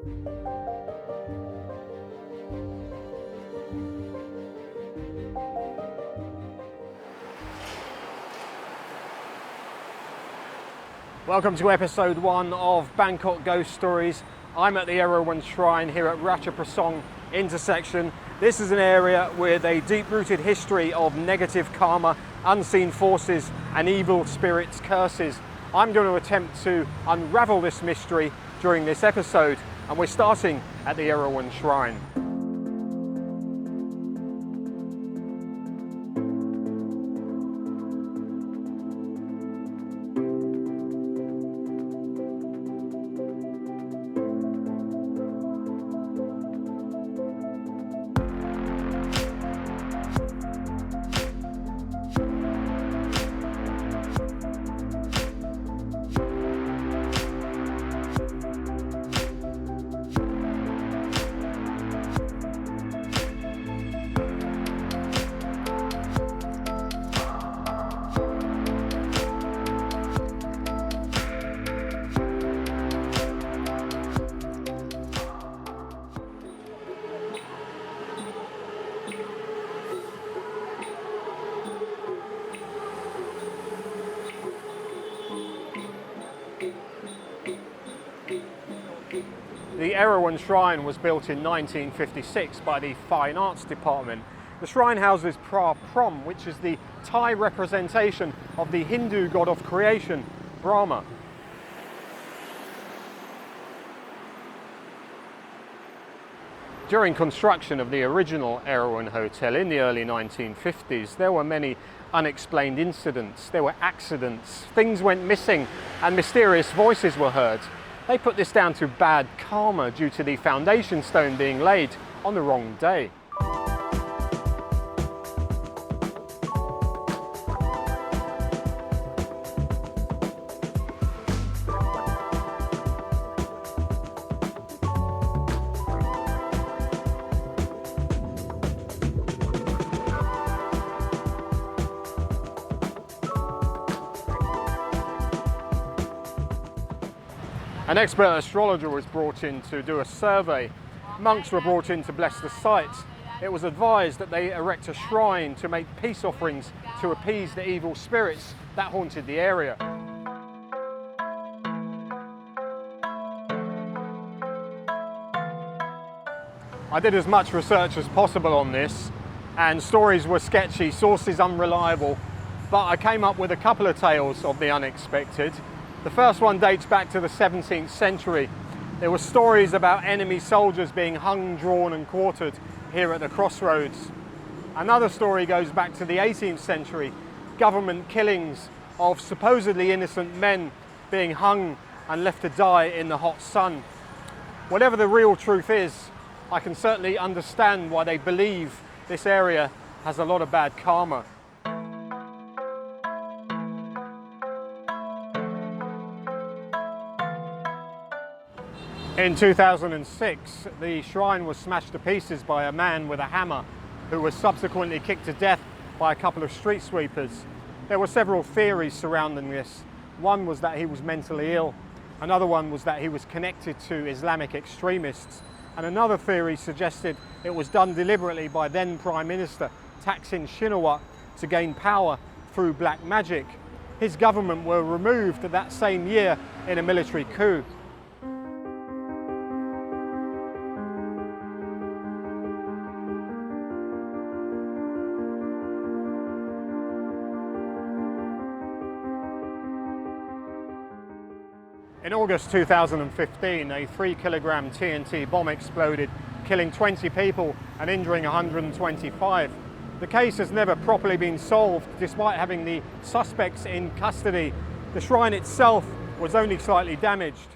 Welcome to episode 1 of Bangkok Ghost Stories. I'm at the Erawan Shrine here at Ratchaprasong intersection. This is an area with a deep-rooted history of negative karma, unseen forces and evil spirits' curses. I'm going to attempt to unravel this mystery during this episode, and we're starting at the Erawan Shrine. The Erawan Shrine was built in 1956 by the Fine Arts Department. The shrine houses Phra, which is the Thai representation of the Hindu god of creation, Rama. During construction of the original Erawan Hotel in the early 1950s, there were many unexplained incidents. There were accidents, things went missing, and mysterious voices were heard. They put this down to bad karma due to the foundation stone being laid on the wrong day. An expert astrologer was brought in to do a survey. Monks were brought in to bless the site. It was advised that they erect a shrine to make peace offerings to appease the evil spirits that haunted the area. I did as much research as possible on this, and stories were sketchy, sources unreliable, but I came up with a couple of tales of the unexpected. The first one dates back to the 17th century. There were stories about enemy soldiers being hung, drawn and quartered here at the crossroads. Another story goes back to the 18th century, government killings of supposedly innocent men being hung and left to die in the hot sun. Whatever the real truth is, I can certainly understand why they believe this area has a lot of bad karma. In 2006, the shrine was smashed to pieces by a man with a hammer who was subsequently kicked to death by a couple of street sweepers. There were several theories surrounding this. One was that he was mentally ill, another one was that he was connected to Islamic extremists, and another theory suggested it was done deliberately by then Prime Minister Thaksin Shinawatra to gain power through black magic. His government were removed that same year in a military coup. In August 2015, a 3-kilogram TNT bomb exploded, killing 20 people and injuring 125. The case has never properly been solved, despite having the suspects in custody. The shrine itself was only slightly damaged.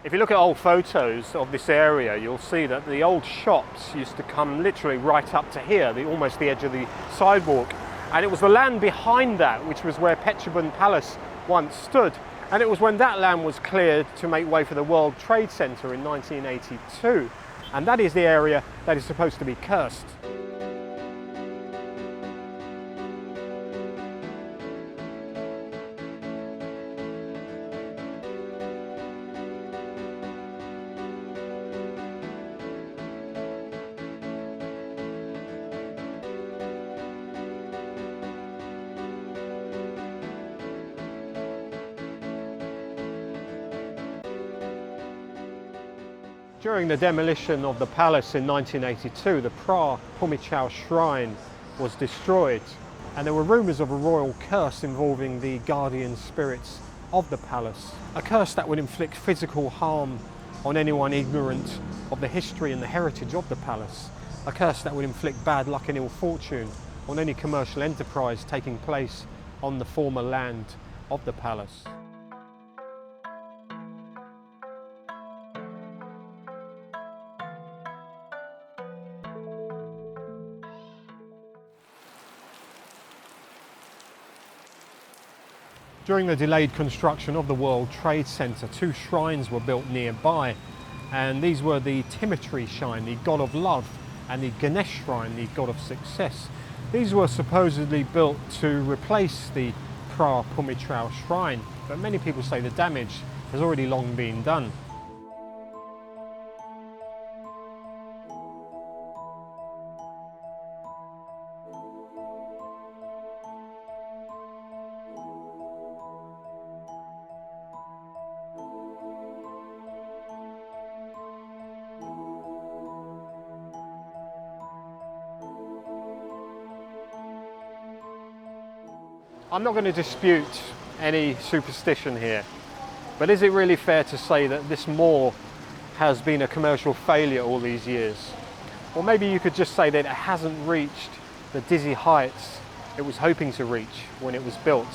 If you look at old photos of this area, you'll see that the old shops used to come literally right up to here, almost the edge of the sidewalk. And it was the land behind that, which was where Petchabun Palace once stood. And it was when that land was cleared to make way for the World Trade Center in 1982. And that is the area that is supposed to be cursed. During the demolition of the palace in 1982, the Phra Bhumichao Shrine was destroyed, and there were rumours of a royal curse involving the guardian spirits of the palace. A curse that would inflict physical harm on anyone ignorant of the history and the heritage of the palace. A curse that would inflict bad luck and ill fortune on any commercial enterprise taking place on the former land of the palace. During the delayed construction of the World Trade Center, 2 shrines were built nearby, and these were the Timotry Shrine, the god of love, and the Ganesh Shrine, the god of success. These were supposedly built to replace the Phra Bhumichao Shrine, but many people say the damage has already long been done. I'm not going to dispute any superstition here, but is it really fair to say that this moor has been a commercial failure all these years? Or maybe you could just say that it hasn't reached the dizzy heights it was hoping to reach when it was built.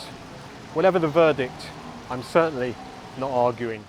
Whatever the verdict, I'm certainly not arguing.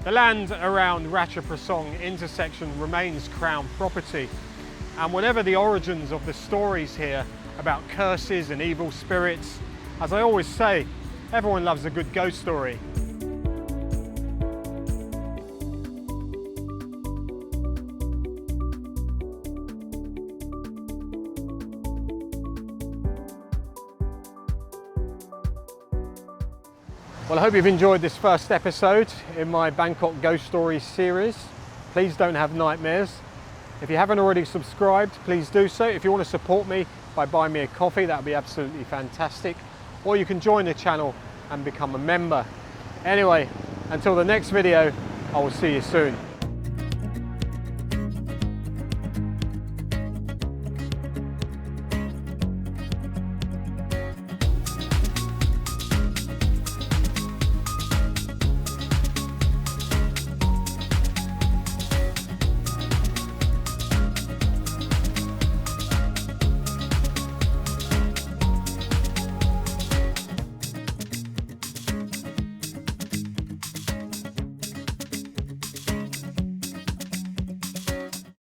The land around Ratchaprasong intersection remains Crown property, and whatever the origins of the stories here about curses and evil spirits, as I always say, everyone loves a good ghost story. Well, I hope you've enjoyed this first episode in my Bangkok Ghost Stories series. Please don't have nightmares. If you haven't already subscribed, please do so. If you want to support me by buying me a coffee, that would be absolutely fantastic. Or you can join the channel and become a member. Anyway, until the next video, I will see you soon.